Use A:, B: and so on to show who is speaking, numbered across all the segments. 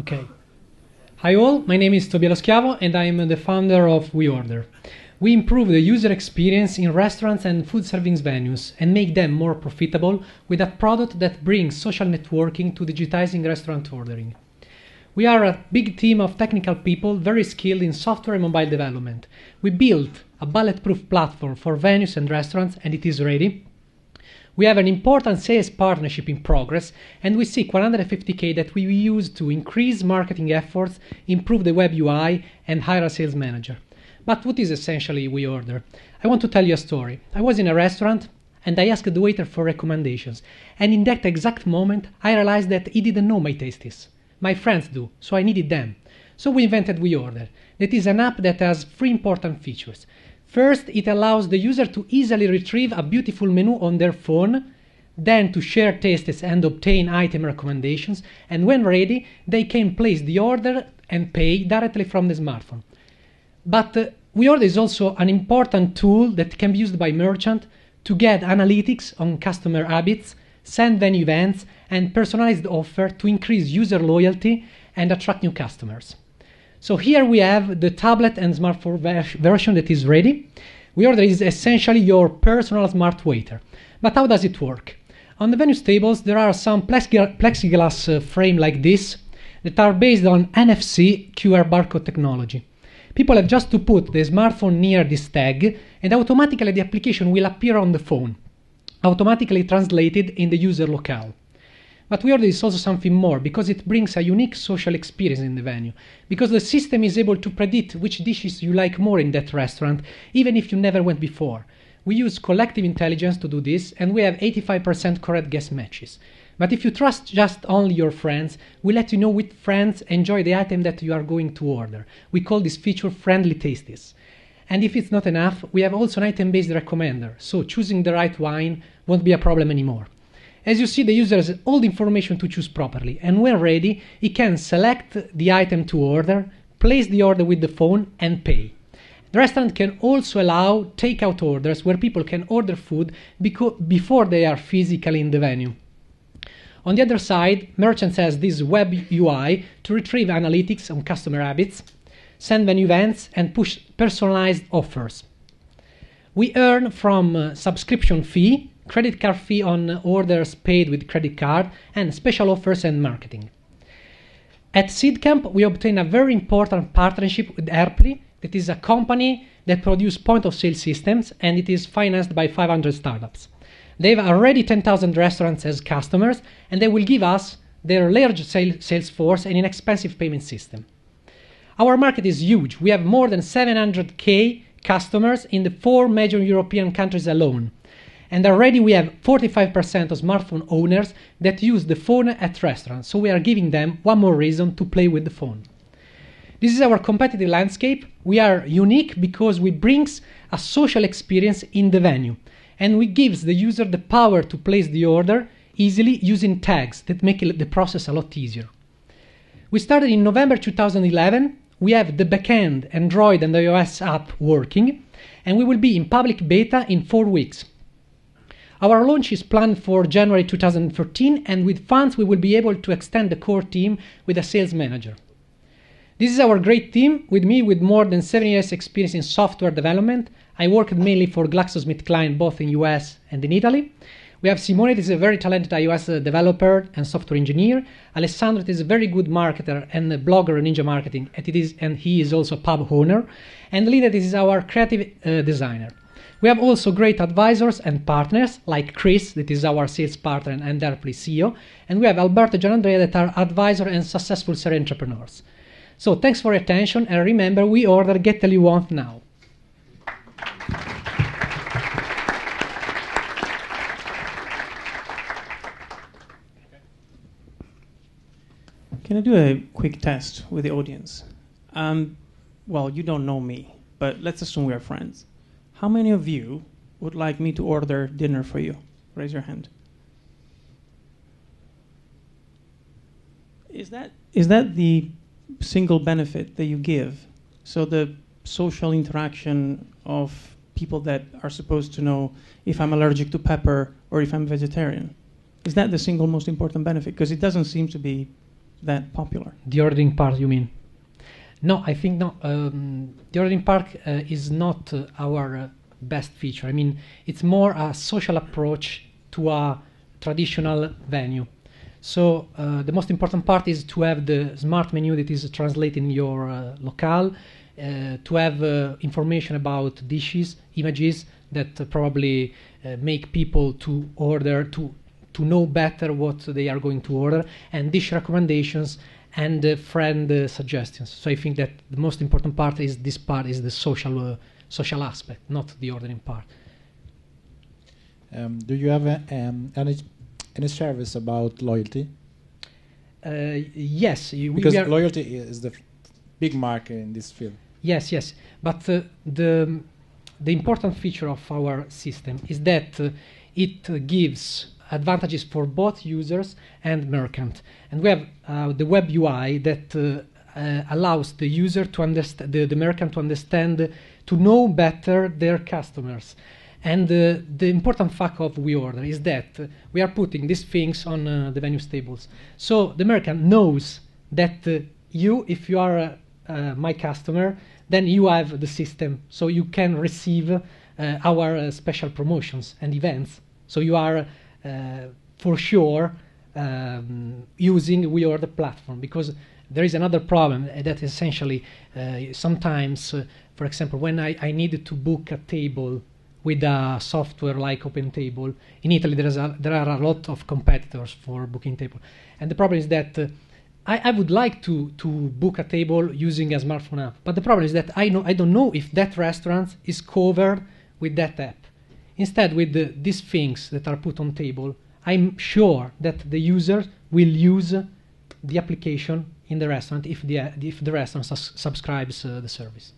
A: Okay. Hi all, my name is Tobias Schiavo and I am the founder of WeOrder. We improve the user experience in restaurants and food serving venues and make them more profitable with a product that brings social networking to digitizing restaurant ordering. We are a big team of technical people very skilled in software and mobile development. We built a bulletproof platform for venues and restaurants and it is ready. We have an important sales partnership in progress and we seek 150k that we will use to increase marketing efforts, improve the web UI and hire a sales manager. But what is essentially WeOrder? I want to tell you a story. I was in a restaurant and I asked the waiter for recommendations, and in that exact moment I realized that he didn't know my tastes. My friends do, so I needed them. So we invented WeOrder. That is an app that has three important features. First, it allows the user to easily retrieve a beautiful menu on their phone, then to share tastes and obtain item recommendations, and when ready, they can place the order and pay directly from the smartphone. But WeOrder is also an important tool that can be used by merchants to get analytics on customer habits, send venue events, and personalized offer to increase user loyalty and attract new customers. So here we have the tablet and smartphone version that is ready. WeOrder is essentially your personal smart waiter. But how does it work? On the venues tables there are some plexiglass frame like this that are based on NFC QR barcode technology. People have just to put the smartphone near this tag and automatically the application will appear on the phone, automatically translated in the user locale. But WeOrder is also something more because it brings a unique social experience in the venue, because the system is able to predict which dishes you like more in that restaurant, even if you never went before. We use collective intelligence to do this and we have 85% correct guess matches. But if you trust just only your friends, we let you know which friends enjoy the item that you are going to order. We call this feature friendly tastes. And if it's not enough, we have also an item-based recommender, so choosing the right wine won't be a problem anymore. As you see, the user has all the information to choose properly, and when ready, he can select the item to order, place the order with the phone, and pay. The restaurant can also allow takeout orders where people can order food before they are physically in the venue. On the other side, merchants has this web UI to retrieve analytics on customer habits, send venue events, and push personalized offers. We earn from subscription fee, credit card fee on orders paid with credit card, and special offers and marketing. At SeedCamp, we obtained a very important partnership with Airply, that is a company that produces point-of-sale systems, and it is financed by 500 startups. They have already 10,000 restaurants as customers, and they will give us their large sales force and inexpensive payment system. Our market is huge. We have more than 700k customers in the 4 major European countries alone. And already we have 45% of smartphone owners that use the phone at restaurants, so we are giving them one more reason to play with the phone. This is our competitive landscape. We are unique because we bring a social experience in the venue, and we give the user the power to place the order easily using tags that make the process a lot easier. We started in November 2011. We have the backend Android and iOS app working, and we will be in public beta in 4 weeks. Our launch is planned for January 2013, and with funds we will be able to extend the core team with a sales manager. This is our great team, with me with more than 7 years experience in software development. I worked mainly for GlaxoSmithKline both in US and in Italy. We have Simone, that is a very talented iOS developer and software engineer. Alessandro, that is a very good marketer and a blogger in Ninja Marketing, and he is also a pub owner. And Lina, this is our creative designer. We have also great advisors and partners like Chris, that is our sales partner and Airply CEO, and we have Alberto and Gian Andrea that are advisors and successful serial entrepreneurs. So thanks for your attention, and remember, WeOrder, get all you want now.
B: Can I do a quick test with the audience? Well, you don't know me, but let's assume we are friends. How many of you would like me to order dinner for you? Raise your hand. Is that the single benefit that you give? So the social interaction of people that are supposed to know if I'm allergic to pepper or if I'm vegetarian. Is that the single most important benefit? Because it doesn't seem to be that popular?
A: The ordering part, you mean? No, I think no. The ordering part is not our best feature. I mean, it's more a social approach to a traditional venue. So the most important part is to have the smart menu that is translated in your locale, to have information about dishes, images that probably make people to order, to know better what they are going to order, and dish recommendations and friend suggestions. So I think that the most important part is this part is the social aspect, not the ordering part.
C: Do you have any service about loyalty?
A: Yes,
C: because loyalty is the big market in this field.
A: Yes, yes, but the important feature of our system is that it gives advantages for both users and merchant. And we have the web UI that allows the user to understand, the merchant to understand, to know better their customers. And the important fact of WeOrder is that we are putting these things on the venue tables. So the merchant knows that if you are my customer, then you have the system, so you can receive our special promotions and events. So you are for sure using WeOrder platform, because there is another problem that essentially sometimes, for example, when I needed to book a table with a software like OpenTable, in Italy there are a lot of competitors for booking table, and the problem is that I would like to book a table using a smartphone app, but the problem is that I don't know if that restaurant is covered with that app. Instead, with these things that are put on table, I'm sure that the user will use the application in the restaurant if the restaurant subscribes the service.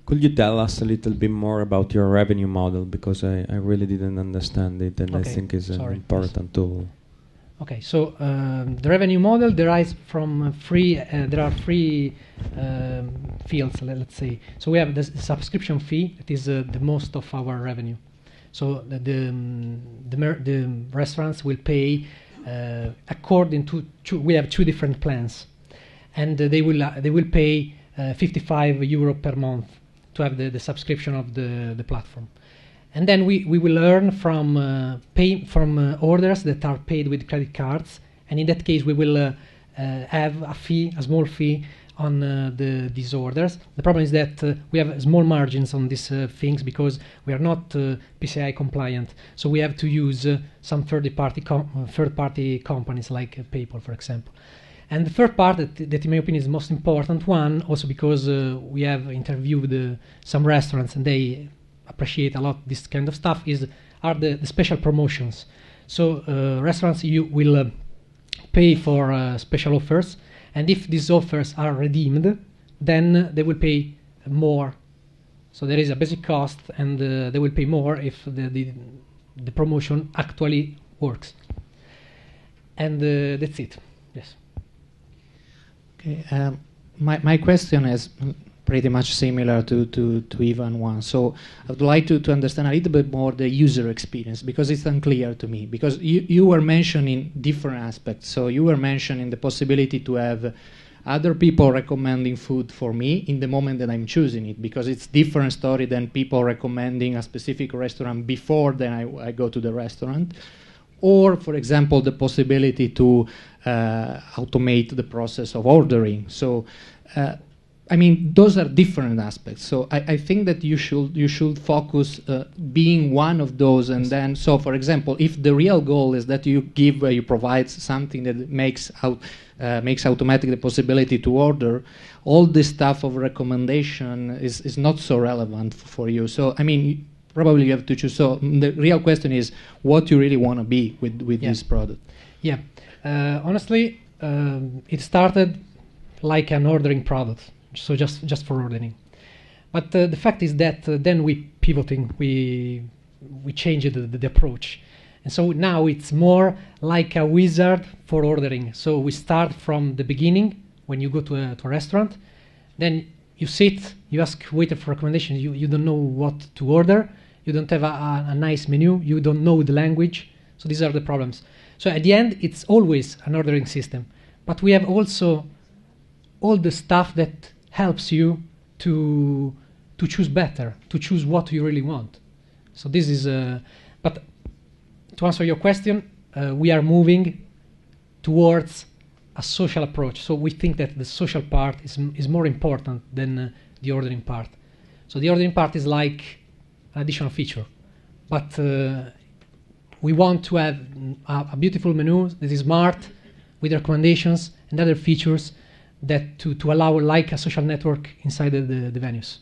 D: Could you tell us a little bit more about your revenue model, because I really didn't understand it, and I think it's important to...
A: Okay, so the revenue model derives from there are three fields, let's say. So we have the subscription fee, that is the most of our revenue. So the restaurants will pay according to we have two different plans, and they will pay €55 per month to have the subscription of the platform. And then we will earn from orders that are paid with credit cards, and in that case we will have a small fee on these orders. The problem is that we have small margins on these things because we are not PCI compliant, so we have to use some third-party companies like PayPal, for example. And the third part that in my opinion is the most important one, also because we have interviewed some restaurants and they appreciate a lot this kind of stuff, are the special promotions. So restaurants will pay for special offers, and if these offers are redeemed, then they will pay more. So there is a basic cost, and they will pay more if the promotion actually works. And that's it. Yes.
E: Okay. My question is pretty much similar to Ivan one. So I would like to understand a little bit more the user experience, because it's unclear to me. Because you were mentioning different aspects. So you were mentioning the possibility to have other people recommending food for me in the moment that I'm choosing it, because it's different story than people recommending a specific restaurant before then I go to the restaurant. Or, for example, the possibility to automate the process of ordering. So I mean, those are different aspects. So I think that you should focus being one of those, and then, so for example, if the real goal is that you provide something that makes automatic the possibility to order, all this stuff of recommendation is not so relevant for you. So I mean, probably you have to choose. So the real question is what you really want to be with this product.
A: Yeah, honestly, it started like an ordering product. So just for ordering, but the fact is that then we changed the approach, and so now it's more like a wizard for ordering. So we start from the beginning when you go to a restaurant, then you sit, you ask waiter for recommendations. You don't know what to order, you don't have a nice menu, you don't know the language. So these are the problems. So at the end, it's always an ordering system. But we have also all the stuff that helps you to choose better, to choose what you really want. So this is, but to answer your question, we are moving towards a social approach. So we think that the social part is more important than the ordering part. So the ordering part is like an additional feature, but we want to have a beautiful menu that is smart, with recommendations and other features that to allow like a social network inside the venues.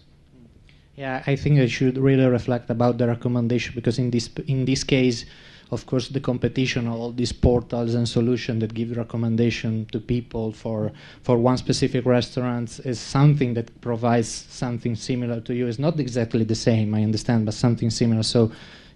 E: Yeah, I think I should really reflect about the recommendation, because in this case, of course, the competition, all these portals and solutions that give recommendation to people for one specific restaurant is something that provides something similar to you. It's not exactly the same, I understand, but something similar. So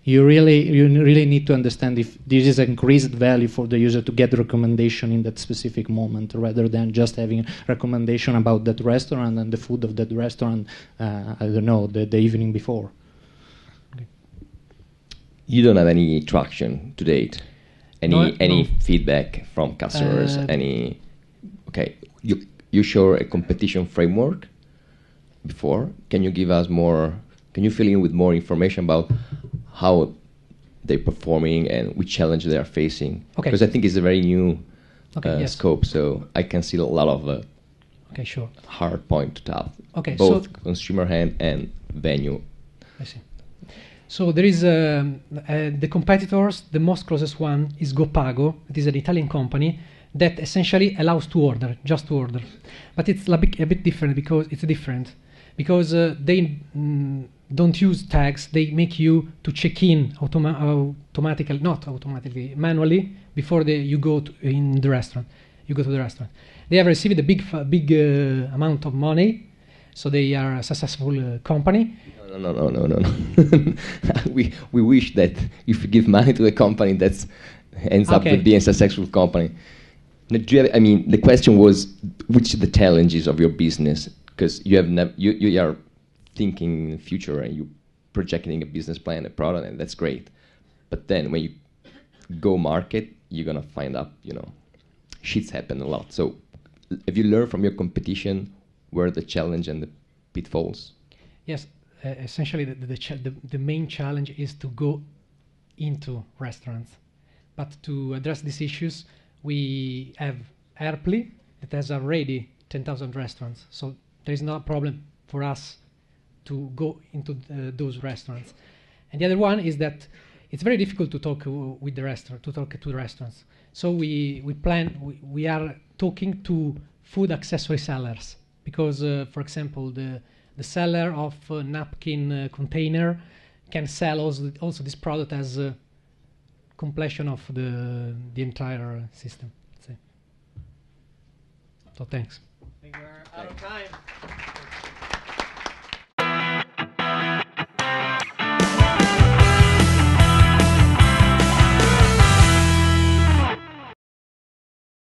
E: you really need to understand if this is increased value for the user to get recommendation in that specific moment, rather than just having recommendation about that restaurant and the food of that restaurant, I don't know, the evening before.
F: You don't have any traction to date? Any feedback from customers? You showed a competition framework before. Can you give us more? Can you fill in with more information about how they're performing and which challenge they are facing? Because I think it's a very new scope, so I can see a lot of hard point to tap. Both consumer hand and venue.
A: I see. So there is the competitors. The most closest one is GoPago. It is an Italian company that essentially allows to order, just to order. But it's a bit different because they don't use tags. They make you to check in automatically, not automatically, manually before you go in the restaurant. You go to the restaurant. They have received a big amount of money, so they are a successful company.
F: No. we wish that if you give money to a company that ends up with being a successful company. The question was, which are the challenges of your business? Because you are thinking in the future and you projecting a business plan, a product, and that's great. But then when you go market, you're gonna find out, shits happen a lot. So have you learned from your competition where the challenge and the pitfalls?
A: Yes. Essentially, the main challenge is to go into restaurants. But to address these issues, we have Airply that has already 10,000 restaurants. So there is no problem for us to go into those restaurants. And the other one is that it's very difficult to talk with the restaurant, to talk to the restaurants. So we are talking to food accessory sellers because, for example, the seller of a napkin container can sell also this product as a completion of the entire system. So thanks.
B: I think we're out of time.